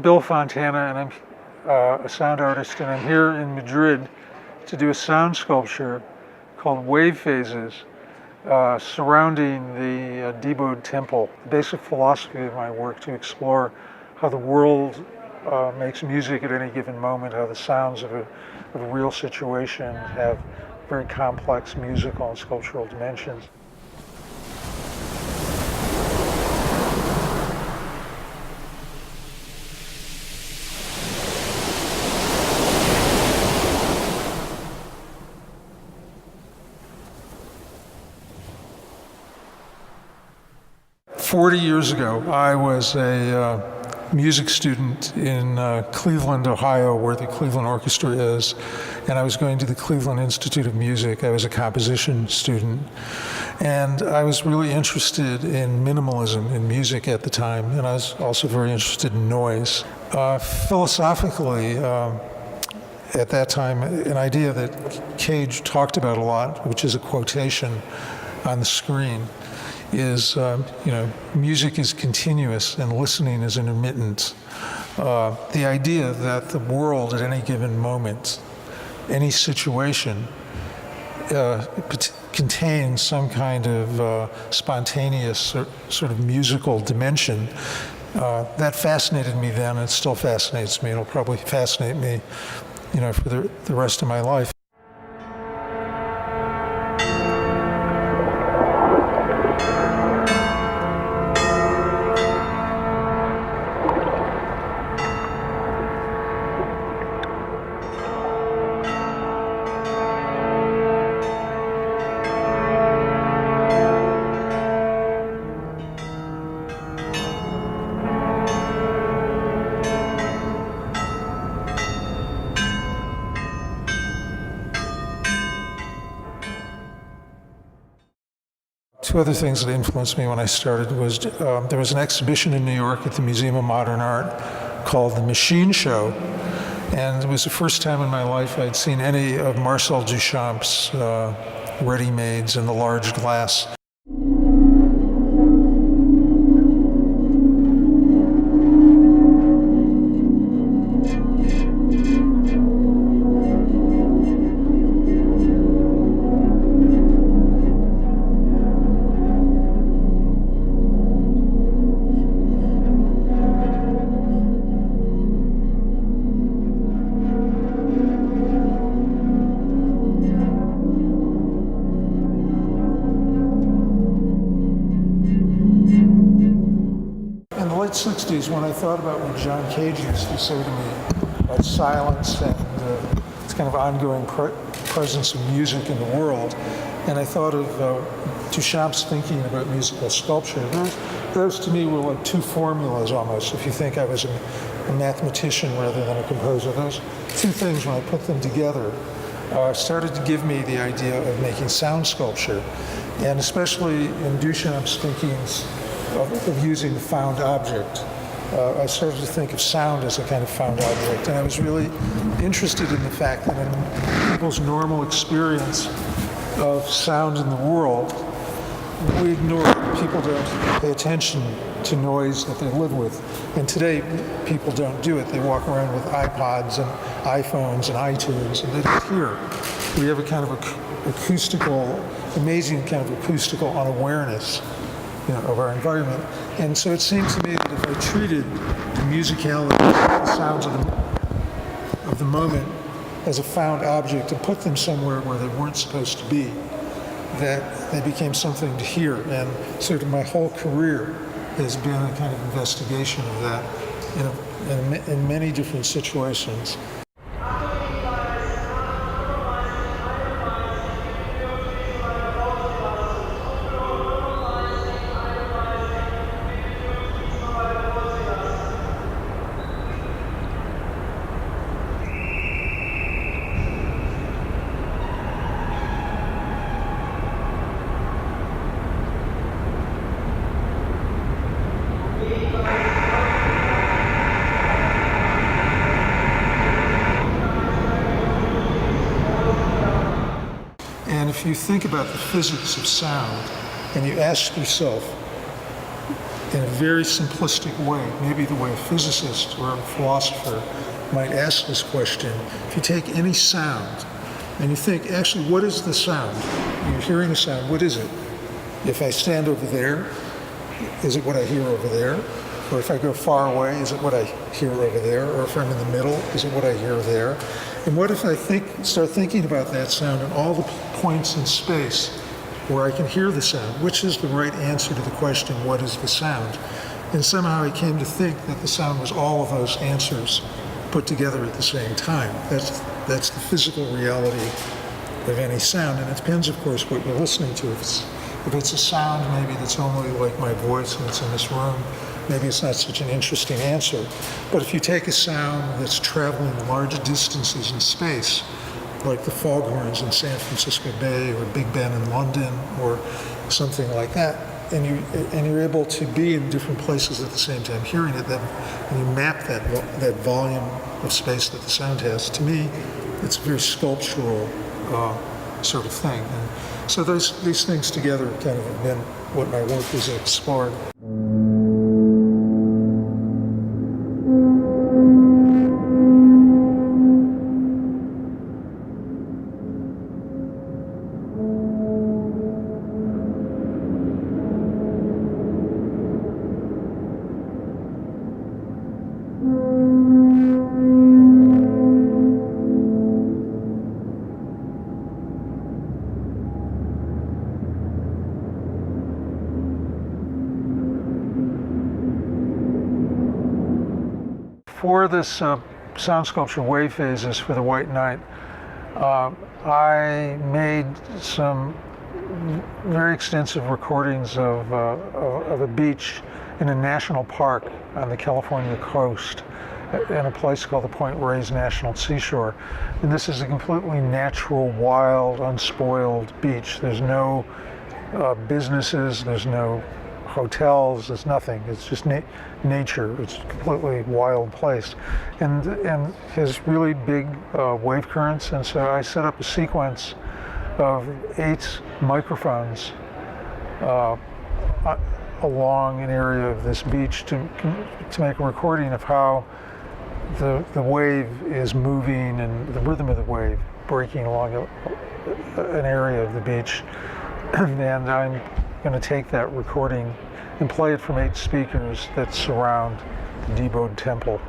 Bill Fontana, and I'm a sound artist, and I'm here in Madrid to do a sound sculpture called Wave Phases surrounding the Debo Temple. The basic philosophy of my work to explore how the world makes music at any given moment, how the sounds of a real situation have very complex musical and sculptural dimensions. "40 years ago, I was a music student in Cleveland, Ohio, where the Cleveland Orchestra is, and I was going to the Cleveland Institute of Music. I was a composition student, and I was really interested in minimalism in music at the time, and I was also very interested in noise. Philosophically, at that time, an idea that Cage talked about a lot, which is a quotation on the screen, is, music is continuous and listening is intermittent. The idea that the world at any given moment, any situation, contains some kind of spontaneous sort of musical dimension, that fascinated me then, and it still fascinates me. It'll probably fascinate me, for the rest of my life. Two other things that influenced me when I started was there was an exhibition in New York at the Museum of Modern Art called The Machine Show, and it was the first time in my life I'd seen any of Marcel Duchamp's ready-mades in the large glass. In the late 60s, when I thought about what John Cage used to say to me about silence and this kind of ongoing presence of music in the world, and I thought of Duchamp's thinking about musical sculpture, those to me were like two formulas almost. If you think I was a mathematician rather than a composer, those two things, when I put them together, started to give me the idea of making sound sculpture, and especially in Duchamp's thinkings of using the found object. I started to think of sound as a kind of found object, and I was really interested in the fact that in people's normal experience of sound in the world, we ignore it. People don't pay attention to noise that they live with, and today people don't do it. They walk around with iPods and iPhones and iTunes, and they don't hear. We have a kind of amazing kind of acoustical unawareness of our environment. And so it seemed to me that if I treated the musicality, the sounds of the moment as a found object and put them somewhere where they weren't supposed to be, that they became something to hear. And sort of my whole career has been a kind of investigation of that in many different situations. If you think about the physics of sound and you ask yourself, in a very simplistic way, maybe the way a physicist or a philosopher might ask this question. If you take any sound and you think, actually, what is the sound? You're hearing a sound, what is it? If I stand over there, is it what I hear over there? Or if I go far away, is it what I hear over there? Or if I'm in the middle, is it what I hear there? And what if I start thinking about that sound and all the points in space where I can hear the sound? Which is the right answer to the question, what is the sound? And somehow I came to think that the sound was all of those answers put together at the same time. That's the physical reality of any sound. And it depends, of course, what you're listening to. If it's a sound maybe that's only like my voice and it's in this room, maybe it's not such an interesting answer. But if you take a sound that's traveling large distances in space, like the foghorns in San Francisco Bay or Big Ben in London or something like that, and you're able to be in different places at the same time hearing it, and you map that volume of space that the sound has, to me, it's a very sculptural sort of thing. And so these things together kind of have been what my work has explored. For this sound sculpture, Wave Phases for the White Night, I made some very extensive recordings of a beach in a national park on the California coast in a place called the Point Reyes National Seashore. And this is a completely natural, wild, unspoiled beach. There's no businesses, there's no hotels, there's nothing. It's just nature. It's a completely wild place, and has really big wave currents. And so I set up a sequence of 8 microphones along an area of this beach to make a recording of how the wave is moving and the rhythm of the wave breaking along an area of the beach. And I'm going to take that recording and play it from 8 speakers that surround the Debode Temple.